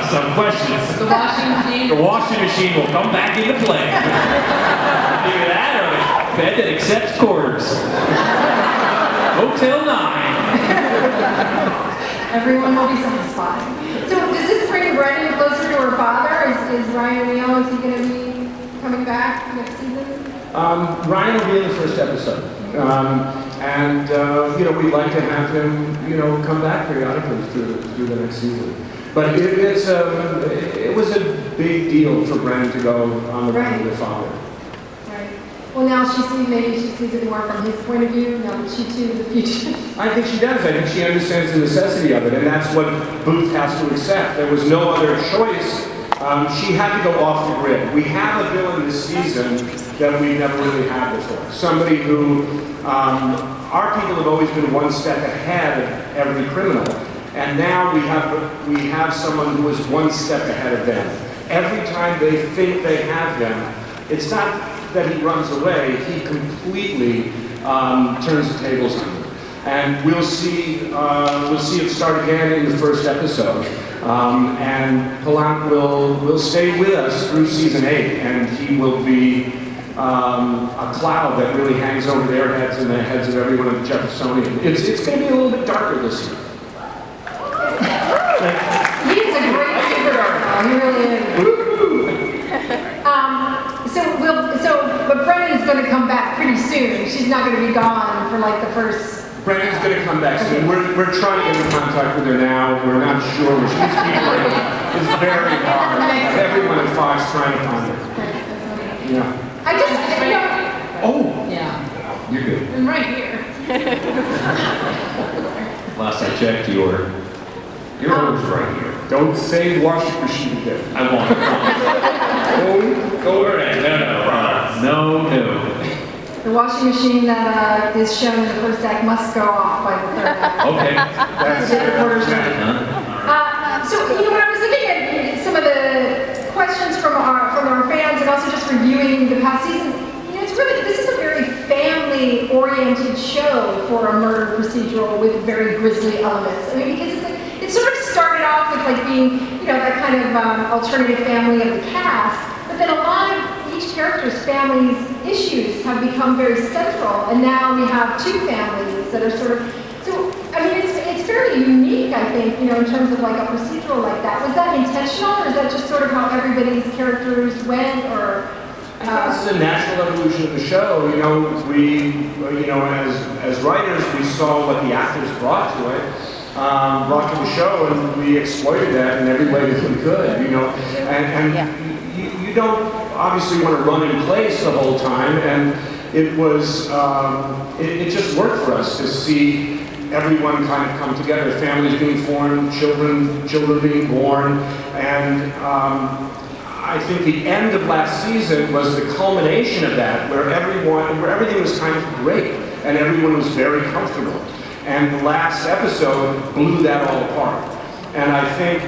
some questions. The washing machine. The washing machine will come back into play. Either that or a bed that accepts quarters. Hotel 9. Everyone will be satisfied. So does this bring Brennan closer to her father? Is Ryan Real, is he going to be coming back next season? Ryan will be in the first episode. We'd like to have him, come back periodically through the next season. But it was a big deal for Brennan to go on the run with her father. Right. Well, now maybe she sees it more from his point of view, now that she too is a fugitive. I think she does. I think she understands the necessity of it, and that's what Booth has to accept. There was no other choice. She had to go off the grid. We have a villain this season that we never really had before. Somebody who, our people have always been one step ahead of every criminal, and now we have someone who is one step ahead of them. Every time they think they have him, it's not that he runs away, he completely turns the tables on them. And we'll see it start again in the first episode. And Pallant will stay with us through season 8, and he will be a cloud that really hangs over their heads and the heads of everyone at the Jeffersonian. It's going to be a little bit darker this year. He is a great superhero. He really is. But Brennan's going to come back pretty soon. She's not going to be gone for like the first. Brennan's going to come back soon. We're trying to get in contact with her now. We're not sure where she's keeping. It's very hard. Everyone at Fox trying to find her. Yeah. Oh. Yeah. You're good. I'm right here. Last I checked, your home's right here. Don't say washing machine again. I won't. Go right. No. The washing machine that is shown in the first act must go off by the third act. Okay. That's What I was looking at some of the questions from our fans, and also just reviewing the past seasons. This is a very family-oriented show for a murder procedural with very grisly elements. I mean, because it sort of started off with like being, that kind of alternative family of the cast, but then a lot of each character's family's issues have become very central, and now we have two families that are sort of. So, I mean, it's fairly unique, I think, in terms of like a procedural like that. Was that intentional, or is that just sort of how everybody's characters went, or? This is a natural evolution of the show. As writers, we saw what the actors brought to the show, and we exploited that in every way that we could. You don't obviously want to run in place the whole time, and it was it just worked for us to see everyone kind of come together, families being formed, children being born, and I think the end of last season was the culmination of that, where everything was kind of great and everyone was very comfortable. And the last episode blew that all apart. And I think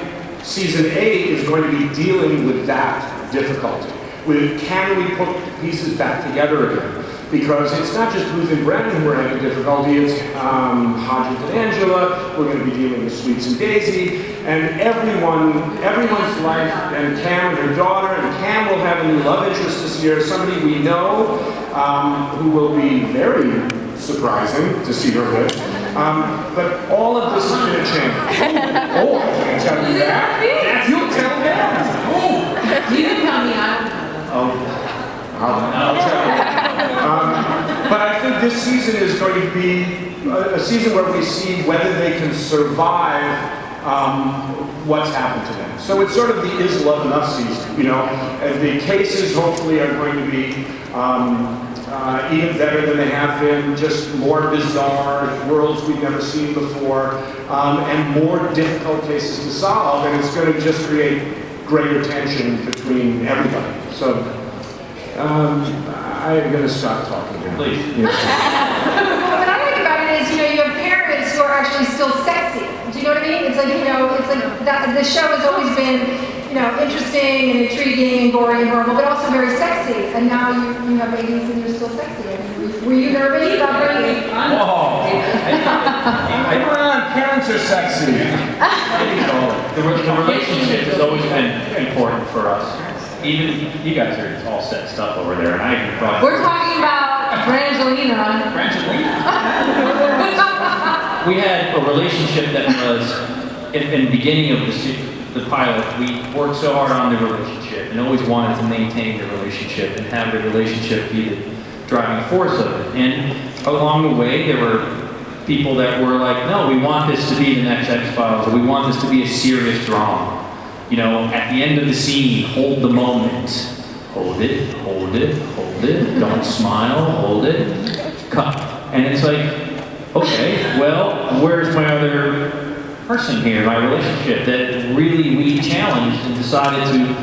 season 8 is going to be dealing with that difficulty. Can we put the pieces back together again? Because it's not just Ruth and Brennan who are having difficulty, it's Hodges and Angela, we're going to be dealing with Sweets and Daisy, and everyone's life, and Cam and her daughter, and Cam will have a new love interest this year, somebody we know who will be very surprising to see her with. But all of this is going to change. Oh, I can't tell you that. You'll tell them. Oh. You can tell me, I don't know. I'll tell you. But I think this season is going to be a season where we see whether they can survive what's happened to them. So it's sort of the is love enough season, and the cases hopefully are going to be even better than they have been, just more bizarre, worlds we've never seen before, and more difficult cases to solve, and it's going to just create greater tension between everybody. So I'm going to stop talking now. Please. What I like about it is, you have parents who are actually still sexy. Do you know what I mean? It's like, that the show has always been, interesting and intriguing and gory and horrible, but also very sexy. And now you have babies and you're still sexy. I mean, Were you nervous about bringing? Whoa. Come on, parents are sexy. The relationship has always been important for us. Even you guys are all set up over there, and I even brought. We're talking about Brangelina. We had a relationship that was, in the beginning of the pilot, we worked so hard on the relationship and always wanted to maintain the relationship and have the relationship be the driving force of it. And along the way, there were people that were like, no, we want this to be the next X-Files, or we want this to be a serious drama. You know, at the end of the scene, hold the moment. Hold it, hold it, hold it. Don't smile, hold it. Cut. And it's like, okay, well, where's my other person here, my relationship that really we challenged and decided to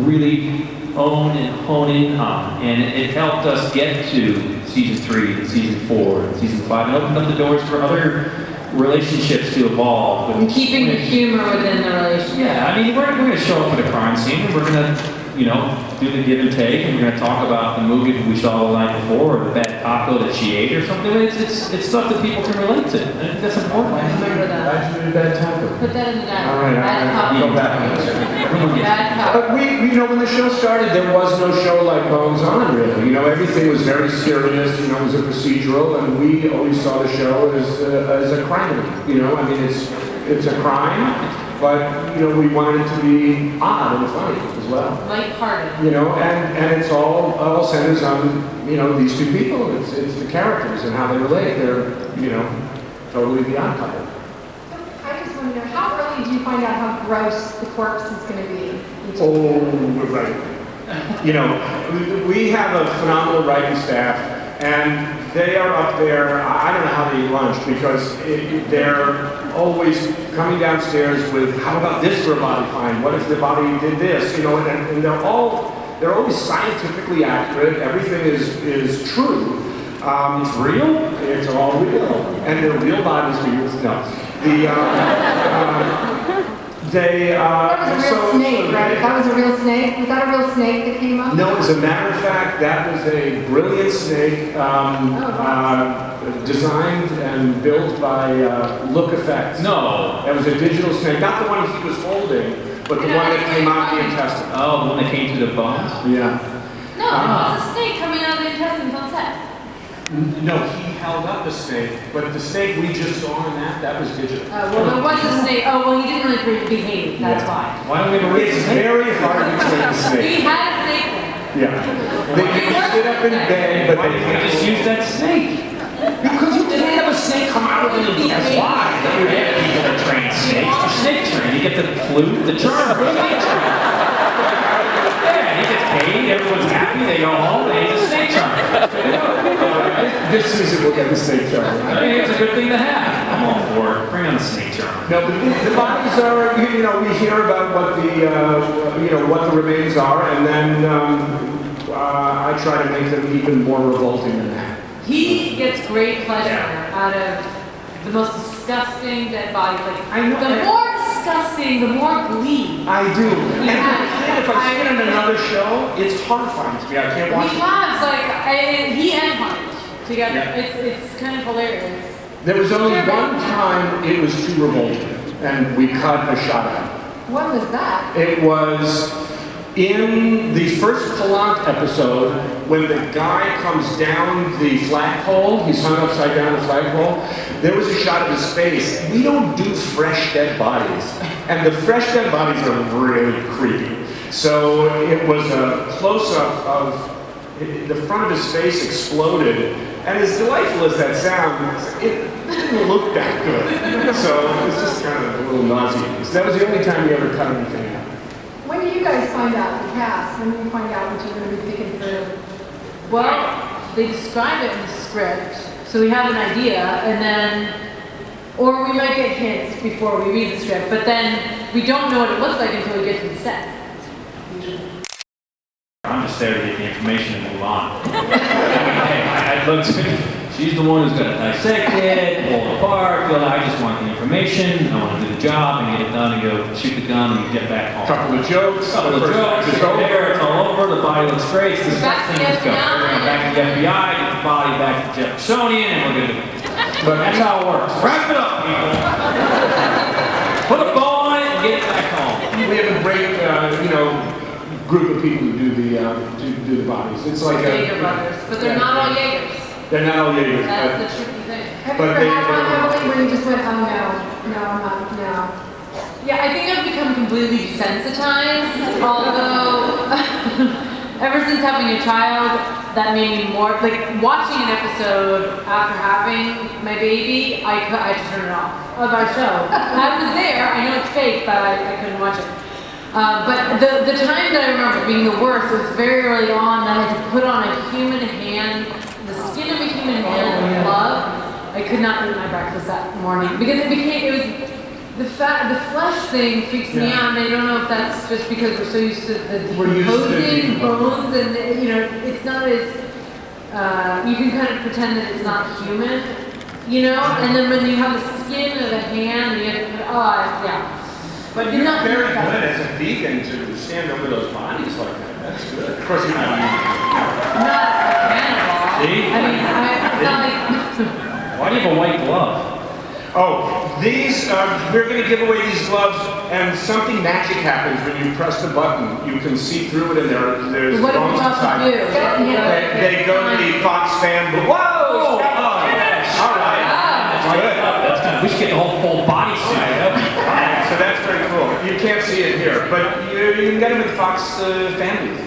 really own and hone in on. And it helped us get to season 3 and season 4 and season 5 and opened up the doors for other relationships to evolve. And keeping the humor within the relationship. Yeah, I mean, we're going to show up at a crime scene and we're going to, you know, do the give and take, and we're going to talk about the movie that we saw the night before, or the bad taco that she ate, or something. It's stuff that people can relate to. And I think that's important. Remember that. Why'd you do bad taco? Put that in the diary. All right, Bad go copy. back on this. Bad copy. But we, you know, when the show started, there was no show like Bones On, really. You know, everything was very serious. You know, it was a procedural, and we always saw the show as a crime. You know, I mean, it's a crime, but you know, we wanted it to be odd and funny as well. Lighthearted. You know, and it's all centers on, you know, these two people. It's the characters and how they relate. They're, you know, totally the odd couple. I just want to know, how early do you find out how gross the corpse is going to be? Oh, right. You know, we have a phenomenal writing staff, and they are up there. I don't know how they eat lunch, because they're always coming downstairs with, how about this for a body find? What if the body did this? You know, and they're always scientifically accurate. Everything is true. It's real? It's all real, and they're real bodies we use. No, That was a real snake, right? That was a real snake? Was that a real snake that came up? No, as a matter of fact, that was a brilliant snake designed and built by Look Effects. No. That was a digital snake, not the one he was holding, but the one that came out of the intestine. Oh, the one that came through the bones? Yeah. No, there was a snake coming out of the intestines on set. No, he held up the snake, but the snake we just saw in that was digital. Well, there was a snake. Oh, well, he didn't really behave. That's why. Why don't we have a It's very hard to train a He snake. had a snake there. Yeah. They can sit up in bed, but Why they didn't we can't just use that snake? Because you didn't have a snake come out of the That's why. We have people that train snakes. They're snake trained. You get the flute, the charm. Yeah, he gets paid, everyone's happy, they go home, and he's a snake charmer. This season we'll get the snake charmer. I mean, it's a good thing to have. I'm all for it. Bring on the snake charmer. No, but the bodies are, you know, we hear about what the, you know, what the remains are, and then I try to make them even more revolting than that. He gets great pleasure out of the most disgusting dead bodies. Like, I know. the more disgusting, the more glee. I do. And Yeah. if I see it in another show, it's horrifying to me. I can't watch He it. laughs like he and Punch together. Yeah. It's kind of hilarious. There was only one time it was too revolting, and we cut a shot out. When was that? It was in the first Palant episode, when the guy comes down the flagpole, he's hung upside down the flagpole, there was a shot of his face. We don't do fresh dead bodies, and the fresh dead bodies are really creepy. So it was a close-up of the front of his face exploded, and as delightful as that sounds, it didn't look that good. So it was just kind of a little nauseating. So that was the only time we ever cut anything out. When do you guys find out the cast? When do you find out what you're going to be picking for? Well, they describe it in the script, so we have an idea, and then, or we might get hints before we read the script, but then we don't know what it looks like until we get to the set. I'm just there to get the information and move on. Hey, I'd love to She's the one who's got to dissect it, pull it apart, feel like I just want the information, I want to do the job and get it done and go shoot the gun and get back home. Couple of jokes. Couple of the first jokes, act is it's over. there, it's all over, the body looks great, it's the Back to thing, the let's go. FBI. We're going back to the FBI, get the body back to Jeffersonian, and we're gonna, But that's how it works. Wrap it up, people. Put a bow on it and get it back home. we have a great, group of people who do the bodies. It's like Jaeger brothers, but they're not all Jaegers. They're not all Jaegers. That's the tricky thing. Have you But ever they- had one, Emily, where you just went, oh no, I'm not, no. Yeah, I think I've become completely desensitized, although ever since having a child, that made me more, like watching an episode after having my baby, I had to turn it off of our show. I was there, I know it's fake, but I couldn't watch it. But the time that I remember being the worst was very early on. I had to put on a human hand, the skin of a human hand glove. I could not eat my breakfast that morning because it was the flesh thing freaks me out, and I don't know if that's just because we're so used to the decomposing bones, and it's not as you can kind of pretend that it's not human, and then when you have the skin of a hand, and you have to put, But you're not very good as a vegan to stand over those bodies like that. That's good. Of course, you're not I'm not a cannibal. See? I mean, it's not like. Why do you have a white glove? Oh, these, we're going to give away these gloves, and something magic happens when you press the button. You can see through it, and there's What do bones you have inside. to do? They go to the Fox fan, but whoa! Yes. All right. That's good. That's kind of, we should get the whole full body suit. That'd be fun. So that's very cool. You can't see it here, but you can get them at Fox fan booth.